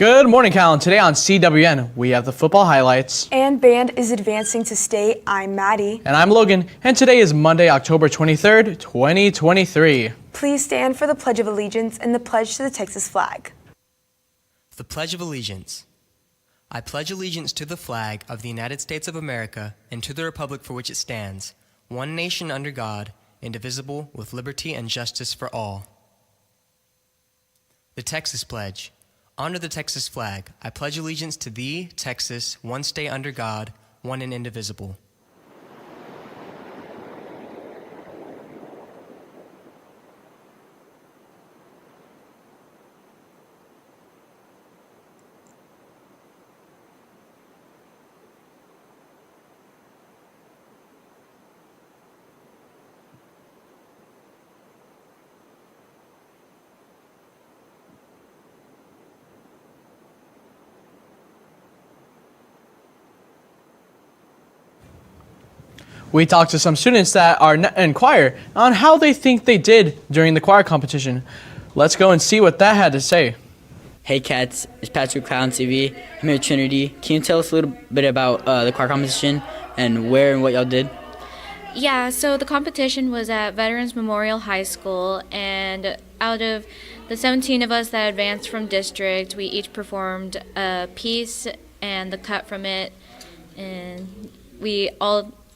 Good morning, Calallen. Today on CWN, we have the football highlights. And band is advancing to state. I'm Maddie. And I'm Logan. And today is Monday, October 23rd, 2023. Please stand for the Pledge of Allegiance and the pledge to the Texas flag. The Pledge of Allegiance. I pledge allegiance to the flag of the United States of America and to the republic for which it stands, one nation under God, indivisible, with liberty and justice for all. The Texas Pledge. Under the Texas flag, I pledge allegiance to thee, Texas, one state under God, one and indivisible. We talked to some students that are in choir on how they think they did during the choir competition. Let's go and see what that had to say. Hey cats, it's Patrick with Calallen TV. I'm here at Trinity. Can you tell us a little bit about the choir competition and where and what y'all did? Yeah, so the competition was at Veterans Memorial High School, and out of the 17 of us that advanced from district, we each performed a piece and the cut from it, and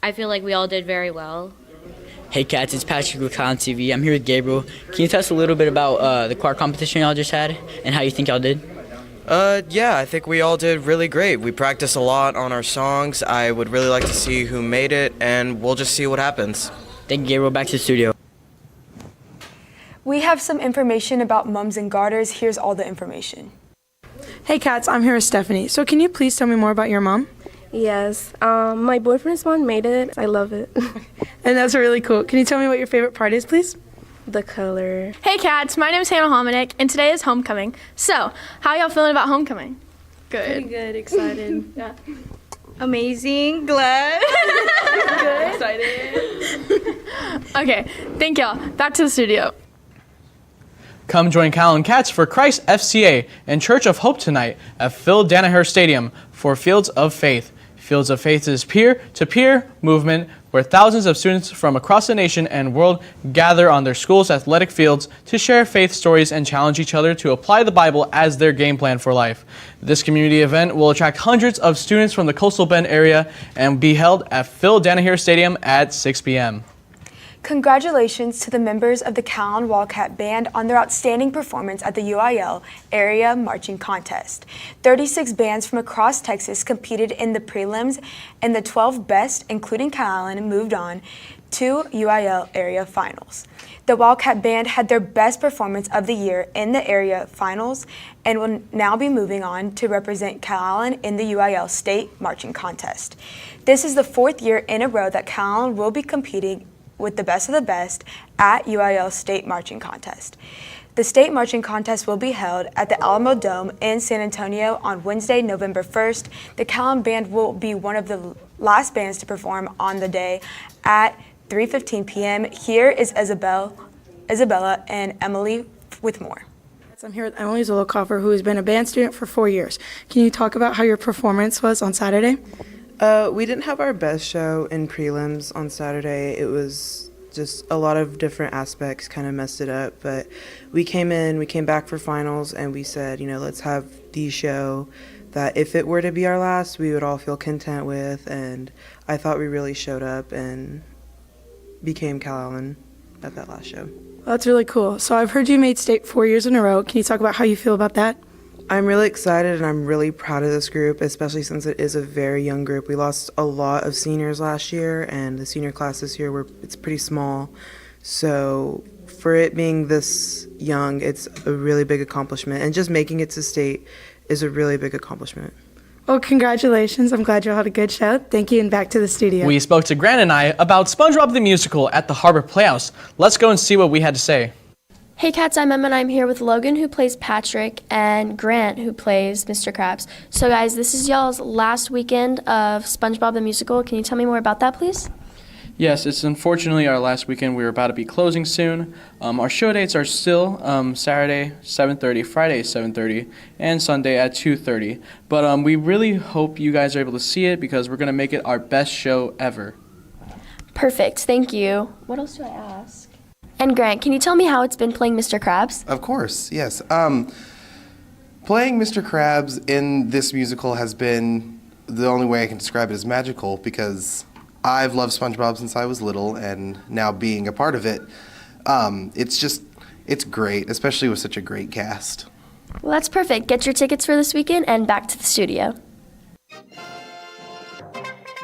I feel like we all did very well. Hey cats, it's Patrick with Calallen TV. I'm here with Gabriel. Can you tell us a little bit about the choir competition y'all just had and how you think y'all did? Yeah, I think we all did really great. We practiced a lot on our songs. I would really like to see who made it, and we'll just see what happens. Thank you, Gabriel. Back to the studio. We have some information about mums and garters. Here's all the information. Hey cats, I'm here with Stephanie. So can you please tell me more about your mom? Yes, my boyfriend's mom made it. I love it. And that's really cool. Can you tell me what your favorite part is, please? The color. Hey cats, my name is Hannah Hominick, and today is homecoming. So, how y'all feeling about homecoming? Good. Pretty good, excited. Yeah. Amazing, glad. Good. Excited. Okay, thank y'all. Back to the studio. Come join Calallen Cats for Christ FCA and Church of Hope tonight at Phil Danaher Stadium for Fields of Faith. Fields of Faith is peer-to-peer movement where thousands of students from across the nation and world gather on their school's athletic fields to share faith stories and challenge each other to apply the Bible as their game plan for life. This community event will attract hundreds of students from the Coastal Bend area and be held at Phil Danaher Stadium at 6 p.m. Congratulations to the members of the Calallen Wildcat Band on their outstanding performance at the UIL Area Marching Contest. 36 bands from across Texas competed in the prelims, and the 12 best, including Calallen, moved on to UIL Area Finals. The Wildcat Band had their best performance of the year in the Area Finals and will now be moving on to represent Calallen in the UIL State Marching Contest. This is the fourth year in a row that Calallen will be competing with the best of the best at UIL State Marching Contest. The State Marching Contest will be held at the Alamo Dome in San Antonio on Wednesday, November 1st. The Calallen Band will be one of the last bands to perform on the day at 3:15 p.m. Here is Isabella and Emily with more. I'm here with Emily Zolokoffer, who has been a band student for 4 years. Can you talk about how your performance was on Saturday? We didn't have our best show in prelims on Saturday. It was just a lot of different aspects kind of messed it up. But we came back for finals, and we said, let's have the show that if it were to be our last, we would all feel content with. And I thought we really showed up and became Calallen at that last show. Well, that's really cool. So I've heard you made state 4 years in a row. Can you talk about how you feel about that? I'm really excited, and I'm really proud of this group, especially since it is a very young group. We lost a lot of seniors last year, and the senior class this year, it's pretty small. So for it being this young, it's a really big accomplishment, and just making it to state is a really big accomplishment. Well, congratulations. I'm glad you all had a good show. Thank you, and back to the studio. We spoke to Grant and I about SpongeBob the Musical at the Harbor Playhouse. Let's go and see what we had to say. Hey cats, I'm Emma and I'm here with Logan, who plays Patrick, and Grant, who plays Mr. Krabs. So guys, this is y'all's last weekend of SpongeBob the Musical. Can you tell me more about that, please? Yes, it's unfortunately our last weekend. We're about to be closing soon. Our show dates are still Saturday 7:30, Friday 7:30, and Sunday at 2:30. But we really hope you guys are able to see it because we're going to make it our best show ever. Perfect, thank you. What else do I ask? And Grant, can you tell me how it's been playing Mr. Krabs? Of course, yes. Playing Mr. Krabs in this musical has been, the only way I can describe it is magical, because I've loved SpongeBob since I was little, and now being a part of it, it's great, especially with such a great cast. Well, that's perfect. Get your tickets for this weekend and back to the studio.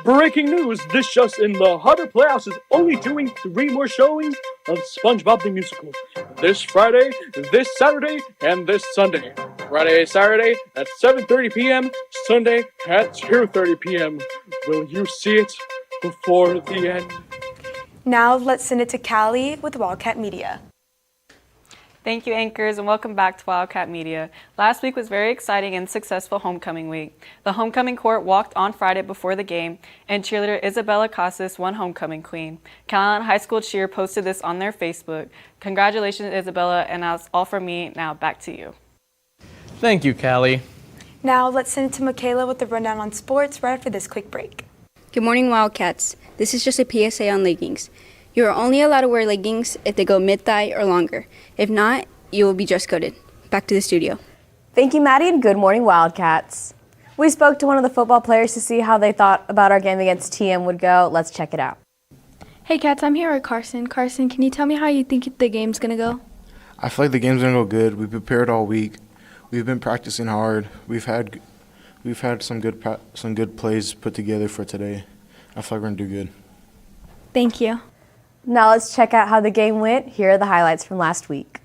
Breaking news, this just in, the Hutter Playhouse is only doing 3 more showings of SpongeBob the Musical. This Friday, this Saturday, and this Sunday. Friday, Saturday at 7:30 p.m., Sunday at 2:30 p.m. Will you see it before the end? Now let's send it to Callie with Wildcat Media. Thank you, anchors, and welcome back to Wildcat Media. Last week was very exciting and successful homecoming week. The homecoming court walked on Friday before the game, and cheerleader Isabella Casas won homecoming queen. Calallen High School cheer posted this on their Facebook. Congratulations, Isabella, and that's all from me. Now back to you. Thank you, Callie. Now let's send it to Michaela with the rundown on sports right after this quick break. Good morning, Wildcats. This is just a PSA on leggings. You are only allowed to wear leggings if they go mid-thigh or longer. If not, you will be dress coded. Back to the studio. Thank you, Maddie, and good morning, Wildcats. We spoke to one of the football players to see how they thought about our game against TM would go. Let's check it out. Hey, Cats, I'm here with Carson. Carson, can you tell me how you think the game's going to go? I feel like the game's going to go good. We prepared all week. We've been practicing hard. We've had some good plays put together for today. I feel like we're going to do good. Thank you. Now let's check out how the game went. Here are the highlights from last week.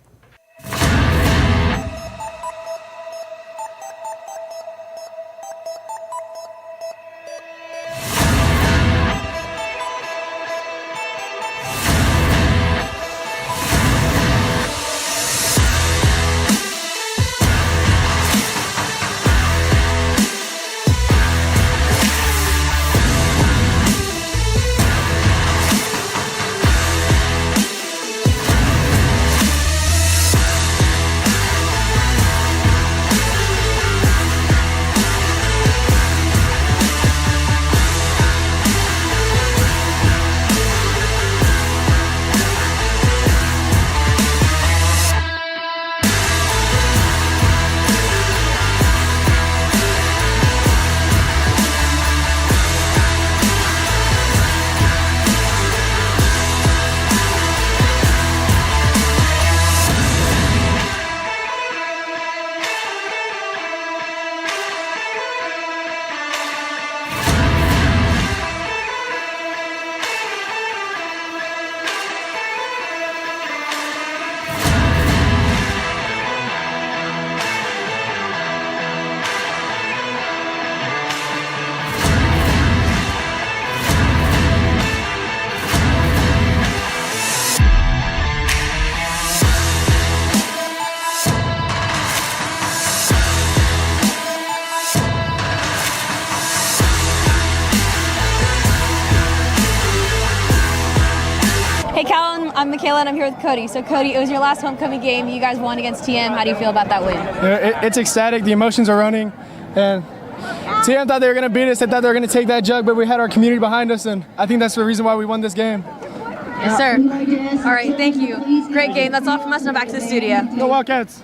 Hey, Calallen, I'm Michaela, and I'm here with Cody. So, Cody, it was your last homecoming game. You guys won against TM. How do you feel about that win? It's ecstatic. The emotions are running. And TM thought they were going to beat us. They thought they were going to take that jug, but we had our community behind us, and I think that's the reason why we won this game. Yes, sir. All right, thank you. Great game. That's all from us. Now back to the studio. Go Wildcats.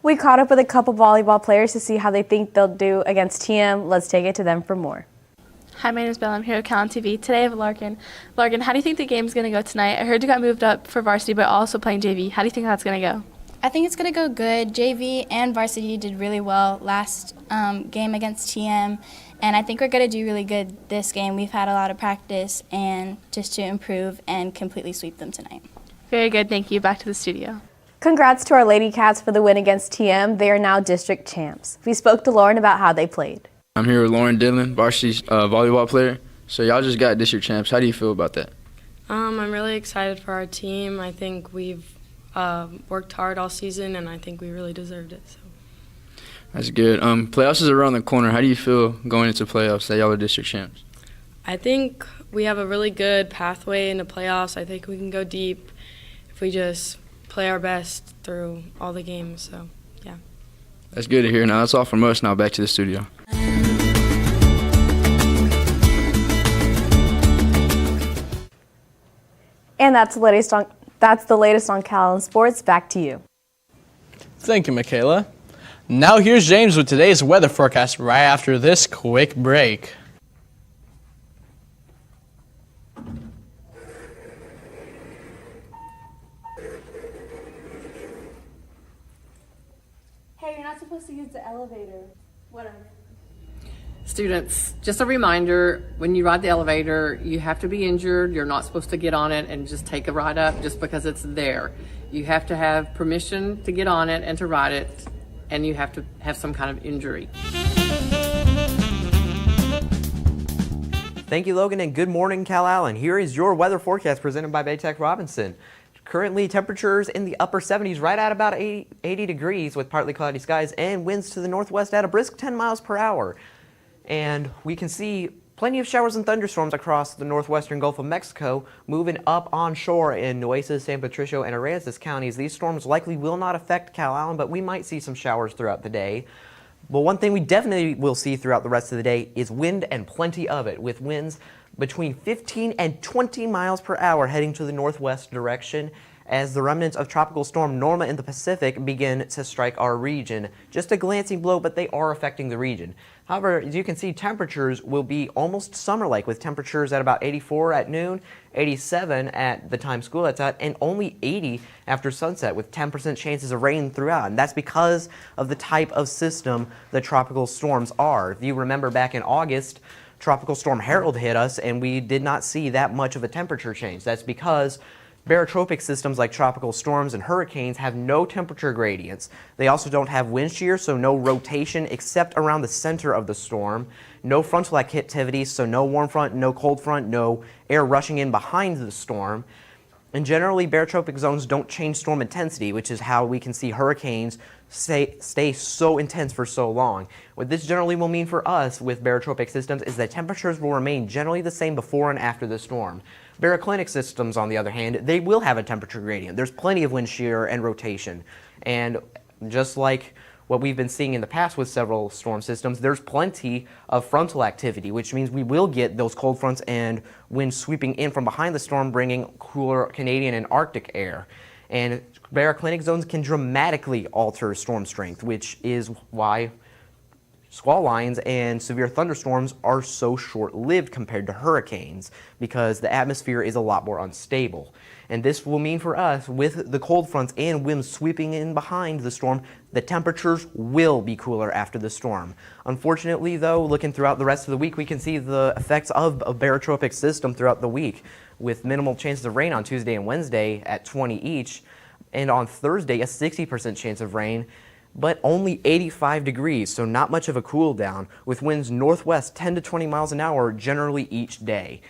We caught up with a couple volleyball players to see how they think they'll do against TM. Let's take it to them for more. Hi, my name is Bella. I'm here with Calallen TV. Today I have Larkin. Larkin, how do you think the game's going to go tonight? I heard you got moved up for varsity, but also playing JV. How do you think that's going to go? I think it's going to go good. JV and varsity did really well last game against TM, and I think we're going to do really good this game. We've had a lot of practice and just to improve and completely sweep them tonight. Very good. Thank you. Back to the studio. Congrats to our Lady Cats for the win against TM. They are now district champs. We spoke to Lauren about how they played. I'm here with Lauren Dillon, varsity volleyball player. So y'all just got district champs. How do you feel about that? I'm really excited for our team. I think we've worked hard all season, and I think we really deserved it. So. That's good. Playoffs is around the corner. How do you feel going into playoffs that y'all are district champs? I think we have a really good pathway into playoffs. I think we can go deep if we just play our best through all the games. So, yeah. That's good to hear. Now that's all from us. Now back to the studio. And that's the latest on Calallen Sports. Back to you. Thank you, Michaela. Now here's James with today's weather forecast right after this quick break. Hey, you're not supposed to use the elevator. Whatever. Students, just a reminder, when you ride the elevator, you have to be injured. You're not supposed to get on it and just take a ride up just because it's there. You have to have permission to get on it and to ride it, and you have to have some kind of injury. Thank you, Logan, and good morning, Calallen. Here is your weather forecast presented by Baytech Robinson. Currently, temperatures in the upper 70s, right at about 80 degrees with partly cloudy skies and winds to the northwest at a brisk 10 miles per hour. And we can see plenty of showers and thunderstorms across the northwestern Gulf of Mexico, moving up onshore in Nueces, San Patricio, and Aransas counties. These storms likely will not affect Calallen, but we might see some showers throughout the day. But one thing we definitely will see throughout the rest of the day is wind, and plenty of it, with winds between 15 and 20 miles per hour heading to the northwest direction as the remnants of Tropical Storm Norma in the Pacific begin to strike our region. Just a glancing blow, but they are affecting the region. However, as you can see, temperatures will be almost summer-like, with temperatures at about 84 at noon, 87 at the time school that's at, and only 80 after sunset, with 10% chances of rain throughout. And that's because of the type of system the tropical storms are. If you remember back in August, Tropical Storm Harold hit us, and we did not see that much of a temperature change. That's because barotropic systems like tropical storms and hurricanes have no temperature gradients. They also don't have wind shear, so no rotation except around the center of the storm. No frontal activity, so no warm front, no cold front, no air rushing in behind the storm. And generally, barotropic zones don't change storm intensity, which is how we can see hurricanes stay so intense for so long. What this generally will mean for us with barotropic systems is that temperatures will remain generally the same before and after the storm. Baroclinic systems, on the other hand, they will have a temperature gradient. There's plenty of wind shear and rotation. And just like what we've been seeing in the past with several storm systems, there's plenty of frontal activity, which means we will get those cold fronts and winds sweeping in from behind the storm, bringing cooler Canadian and Arctic air. And baroclinic zones can dramatically alter storm strength, which is why squall lines and severe thunderstorms are so short-lived compared to hurricanes, because the atmosphere is a lot more unstable. And this will mean for us, with the cold fronts and winds sweeping in behind the storm, the temperatures will be cooler after the storm. Unfortunately, though, looking throughout the rest of the week, we can see the effects of a barotropic system throughout the week, with minimal chances of rain on Tuesday and Wednesday at 20 each, and on Thursday a 60% chance of rain, but only 85 degrees, so not much of a cool down, with winds northwest 10 to 20 miles an hour generally each day.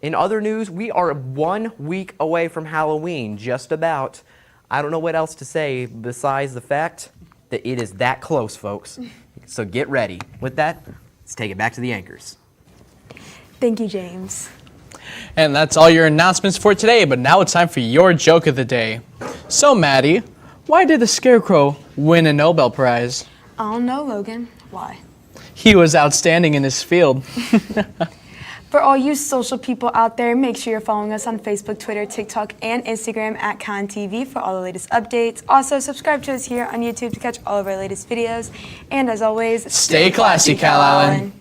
In other news, we are 1 week away from Halloween, just about. I don't know what else to say besides the fact that it is that close, folks. So get ready. With that, let's take it back to the anchors. Thank you, James. And that's all your announcements for today, but now it's time for your joke of the day. So, Maddie, why did the Scarecrow win a Nobel Prize? I don't know, Logan. Why? He was outstanding in his field. For all you social people out there, make sure you're following us on Facebook, Twitter, TikTok, and Instagram at CalallenTV for all the latest updates. Also, subscribe to us here on YouTube to catch all of our latest videos. And as always, stay classy, Calallen.